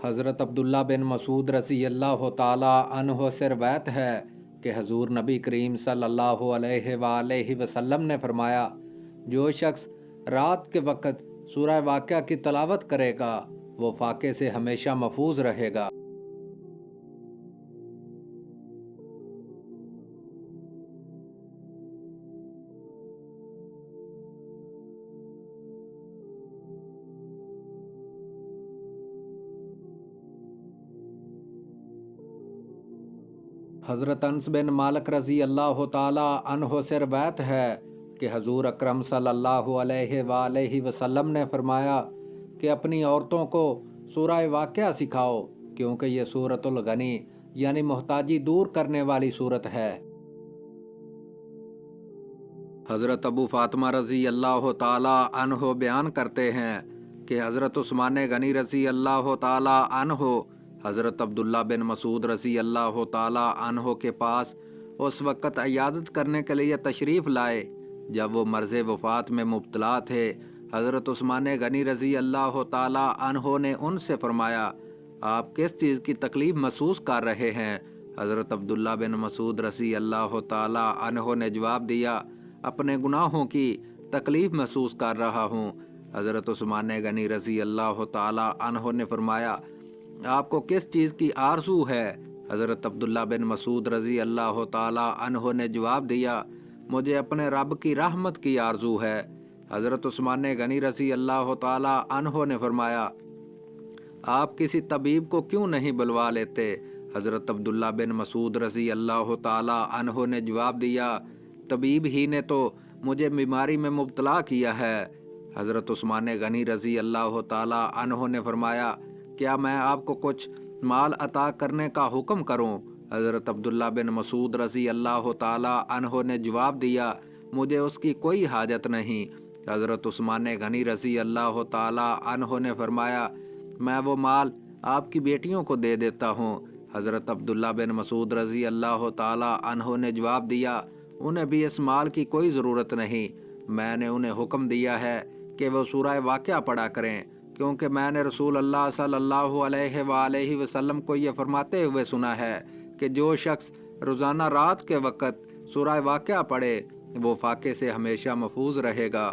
حضرت عبداللہ بن مسعود رضی اللہ تعالی عنہ سے روایت ہے کہ حضور نبی کریم صلی اللہ علیہ وآلہ وسلم نے فرمایا، جو شخص رات کے وقت سورہ واقعہ کی تلاوت کرے گا وہ فاقے سے ہمیشہ محفوظ رہے گا۔ حضرت انس بن مالک رضی اللہ تعالی عنہ سے روایت ہے کہ حضور اکرم صلی اللہ علیہ وآلہ وسلم نے فرمایا کہ اپنی عورتوں کو سورہ واقعہ سکھاؤ، کیونکہ یہ سورۃ الغنی یعنی محتاجی دور کرنے والی صورت ہے۔ حضرت ابو فاطمہ رضی اللہ تعالی عنہ بیان کرتے ہیں کہ حضرت عثمان غنی رضی اللہ تعالی عنہ حضرت عبداللہ بن مسعود رضی اللہ تعالی عنہ کے پاس اس وقت عیادت کرنے کے لیے تشریف لائے جب وہ مرض وفات میں مبتلا تھے۔ حضرت عثمان غنی رضی اللہ تعالی عنہ نے ان سے فرمایا، آپ کس چیز کی تکلیف محسوس کر رہے ہیں؟ حضرت عبداللہ بن مسعود رضی اللہ تعالی عنہ نے جواب دیا، اپنے گناہوں کی تکلیف محسوس کر رہا ہوں۔ حضرت عثمان غنی رضی اللہ تعالی عنہ نے فرمایا، آپ کو کس چیز کی آرزو ہے؟ حضرت عبداللہ بن مسعود رضی اللہ تعالی عنہ نے جواب دیا، مجھے اپنے رب کی رحمت کی آرزو ہے۔ حضرت عثمان غنی رضی اللہ تعالی عنہ نے فرمایا، آپ کسی طبیب کو کیوں نہیں بلوا لیتے؟ حضرت عبداللہ بن مسعود رضی اللہ تعالی عنہ نے جواب دیا، طبیب ہی نے تو مجھے بیماری میں مبتلا کیا ہے۔ حضرت عثمان غنی رضی اللہ تعالی عنہ نے فرمایا، کیا میں آپ کو کچھ مال عطا کرنے کا حکم کروں؟ حضرت عبداللہ بن مسعود رضی اللہ تعالی عنہ نے جواب دیا، مجھے اس کی کوئی حاجت نہیں۔ حضرت عثمان غنی رضی اللہ تعالی عنہ نے فرمایا، میں وہ مال آپ کی بیٹیوں کو دے دیتا ہوں۔ حضرت عبداللہ بن مسعود رضی اللہ تعالی عنہ نے جواب دیا، انہیں بھی اس مال کی کوئی ضرورت نہیں، میں نے انہیں حکم دیا ہے کہ وہ سورہ واقعہ پڑھا کریں، کیونکہ میں نے رسول اللہ صلی اللہ علیہ وآلہ وسلم کو یہ فرماتے ہوئے سنا ہے کہ جو شخص روزانہ رات کے وقت سورہ واقعہ پڑھے وہ فاقے سے ہمیشہ محفوظ رہے گا۔